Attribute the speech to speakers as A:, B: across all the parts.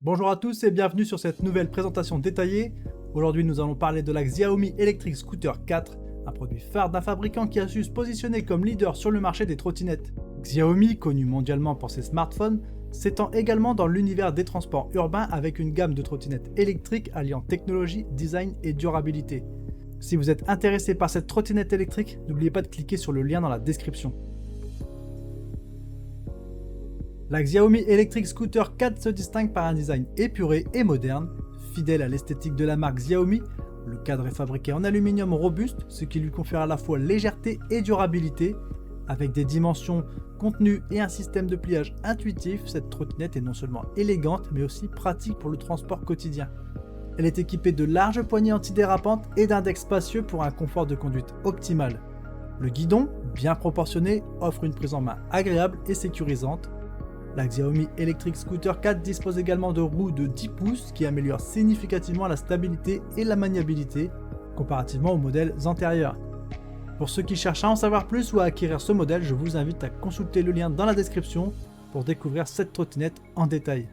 A: Bonjour à tous et bienvenue sur cette nouvelle présentation détaillée. Aujourd'hui nous allons parler de la Xiaomi Electric Scooter 4, un produit phare d'un fabricant qui a su se positionner comme leader sur le marché des trottinettes. Xiaomi, connu mondialement pour ses smartphones, s'étend également dans l'univers des transports urbains avec une gamme de trottinettes électriques alliant technologie, design et durabilité. Si vous êtes intéressé par cette trottinette électrique, n'oubliez pas de cliquer sur le lien dans la description. La Xiaomi Electric Scooter 4 se distingue par un design épuré et moderne, fidèle à l'esthétique de la marque Xiaomi. Le cadre est fabriqué en aluminium robuste, ce qui lui confère à la fois légèreté et durabilité. Avec des dimensions contenues et un système de pliage intuitif, cette trottinette est non seulement élégante, mais aussi pratique pour le transport quotidien. Elle est équipée de larges poignées antidérapantes et d'un deck spacieux pour un confort de conduite optimal. Le guidon, bien proportionné, offre une prise en main agréable et sécurisante. La Xiaomi Electric Scooter 4 dispose également de roues de 10 pouces qui améliorent significativement la stabilité et la maniabilité comparativement aux modèles antérieurs. Pour ceux qui cherchent à en savoir plus ou à acquérir ce modèle, je vous invite à consulter le lien dans la description pour découvrir cette trottinette en détail.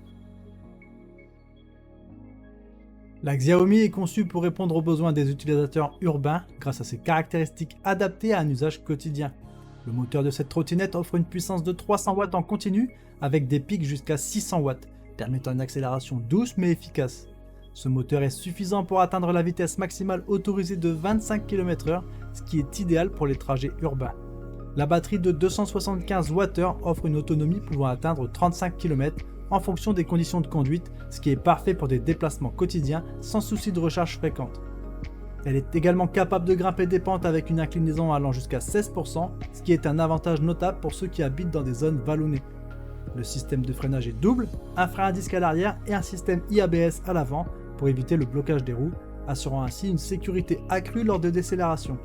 A: La Xiaomi est conçue pour répondre aux besoins des utilisateurs urbains grâce à ses caractéristiques adaptées à un usage quotidien. Le moteur de cette trottinette offre une puissance de 300 watts en continu avec des pics jusqu'à 600 watts, permettant une accélération douce mais efficace. Ce moteur est suffisant pour atteindre la vitesse maximale autorisée de 25 km/h, ce qui est idéal pour les trajets urbains. La batterie de 275 Wh offre une autonomie pouvant atteindre 35 km en fonction des conditions de conduite, ce qui est parfait pour des déplacements quotidiens sans souci de recharge fréquente. Elle est également capable de grimper des pentes avec une inclinaison allant jusqu'à 16%, ce qui est un avantage notable pour ceux qui habitent dans des zones vallonnées. Le système de freinage est double, un frein à disque à l'arrière et un système IABS à l'avant pour éviter le blocage des roues, assurant ainsi une sécurité accrue lors de décélération.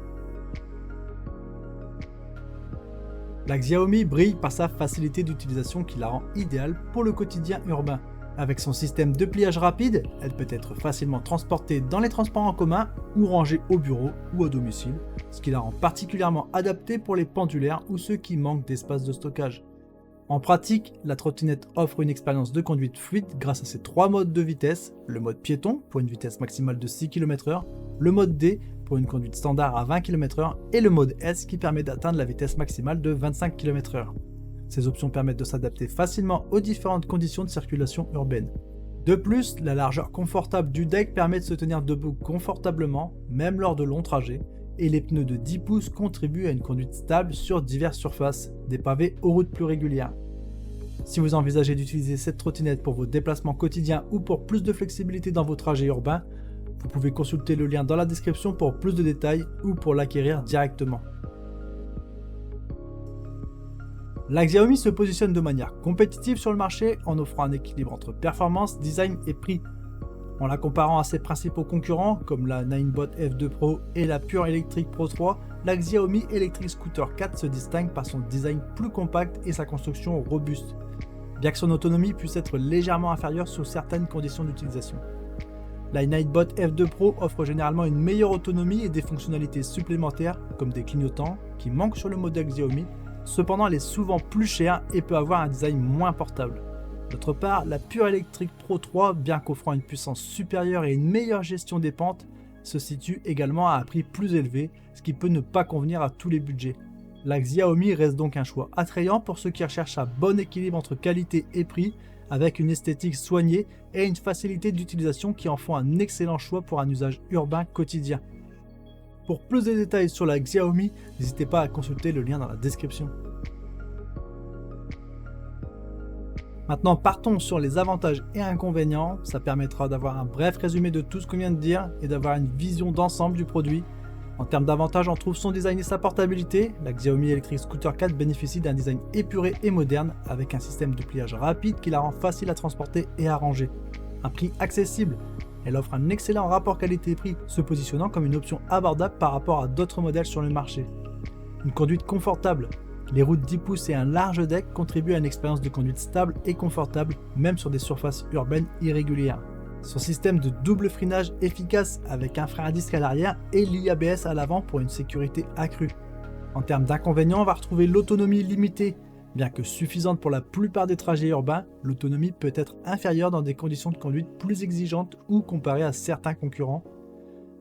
A: La Xiaomi brille par sa facilité d'utilisation qui la rend idéale pour le quotidien urbain. Avec son système de pliage rapide, elle peut être facilement transportée dans les transports en commun ou rangée au bureau ou à domicile, ce qui la rend particulièrement adaptée pour les pendulaires ou ceux qui manquent d'espace de stockage. En pratique, la trottinette offre une expérience de conduite fluide grâce à ses 3 modes de vitesse, le mode piéton pour une vitesse maximale de 6 km/h, le mode D pour une conduite standard à 20 km/h et le mode S qui permet d'atteindre la vitesse maximale de 25 km/h. Ces options permettent de s'adapter facilement aux différentes conditions de circulation urbaine. De plus, la largeur confortable du deck permet de se tenir debout confortablement, même lors de longs trajets, et les pneus de 10 pouces contribuent à une conduite stable sur diverses surfaces, des pavés aux routes plus régulières. Si vous envisagez d'utiliser cette trottinette pour vos déplacements quotidiens ou pour plus de flexibilité dans vos trajets urbains, vous pouvez consulter le lien dans la description pour plus de détails ou pour l'acquérir directement. La Xiaomi se positionne de manière compétitive sur le marché en offrant un équilibre entre performance, design et prix. En la comparant à ses principaux concurrents comme la Ninebot F2 Pro et la Pure Electric Pro 3, la Xiaomi Electric Scooter 4 se distingue par son design plus compact et sa construction robuste, bien que son autonomie puisse être légèrement inférieure sous certaines conditions d'utilisation. La Ninebot F2 Pro offre généralement une meilleure autonomie et des fonctionnalités supplémentaires comme des clignotants qui manquent sur le modèle Xiaomi. Cependant, elle est souvent plus chère et peut avoir un design moins portable. D'autre part, la Pure Electric Pro 3, bien qu'offrant une puissance supérieure et une meilleure gestion des pentes, se situe également à un prix plus élevé, ce qui peut ne pas convenir à tous les budgets. La Xiaomi reste donc un choix attrayant pour ceux qui recherchent un bon équilibre entre qualité et prix, avec une esthétique soignée et une facilité d'utilisation qui en font un excellent choix pour un usage urbain quotidien. Pour plus de détails sur la Xiaomi, n'hésitez pas à consulter le lien dans la description. Maintenant partons sur les avantages et inconvénients, ça permettra d'avoir un bref résumé de tout ce qu'on vient de dire et d'avoir une vision d'ensemble du produit. En termes d'avantages, on trouve son design et sa portabilité. La Xiaomi Electric Scooter 4 bénéficie d'un design épuré et moderne avec un système de pliage rapide qui la rend facile à transporter et à ranger. Un prix accessible. Elle offre un excellent rapport qualité-prix, se positionnant comme une option abordable par rapport à d'autres modèles sur le marché. Une conduite confortable. Les roues de 10 pouces et un large deck contribuent à une expérience de conduite stable et confortable, même sur des surfaces urbaines irrégulières. Son système de double freinage efficace avec un frein à disque à l'arrière et l'IABS à l'avant pour une sécurité accrue. En termes d'inconvénients, on va retrouver l'autonomie limitée Bien que suffisante pour la plupart des trajets urbains, l'autonomie peut être inférieure dans des conditions de conduite plus exigeantes ou comparée à certains concurrents.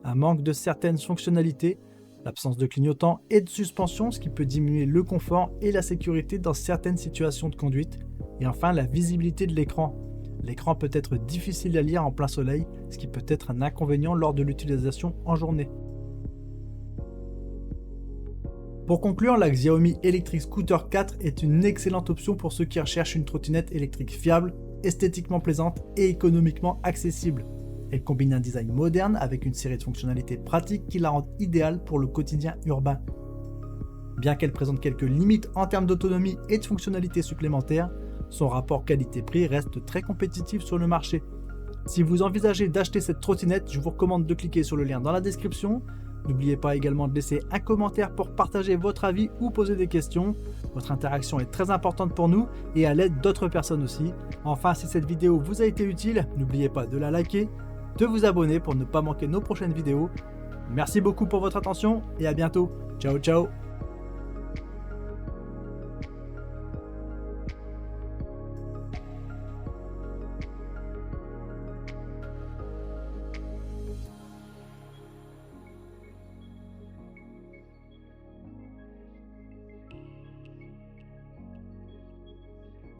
A: Un manque de certaines fonctionnalités, l'absence de clignotant et de suspension, ce qui peut diminuer le confort et la sécurité dans certaines situations de conduite. Et enfin, la visibilité de l'écran. L'écran peut être difficile à lire en plein soleil, ce qui peut être un inconvénient lors de l'utilisation en journée. Pour conclure, la Xiaomi Electric Scooter 4 est une excellente option pour ceux qui recherchent une trottinette électrique fiable, esthétiquement plaisante et économiquement accessible. Elle combine un design moderne avec une série de fonctionnalités pratiques qui la rendent idéale pour le quotidien urbain. Bien qu'elle présente quelques limites en termes d'autonomie et de fonctionnalités supplémentaires, son rapport qualité-prix reste très compétitif sur le marché. Si vous envisagez d'acheter cette trottinette, je vous recommande de cliquer sur le lien dans la description. N'oubliez pas également de laisser un commentaire pour partager votre avis ou poser des questions. Votre interaction est très importante pour nous et à l'aide d'autres personnes aussi. Enfin, si cette vidéo vous a été utile, n'oubliez pas de la liker, de vous abonner pour ne pas manquer nos prochaines vidéos. Merci beaucoup pour votre attention et à bientôt. Ciao ciao.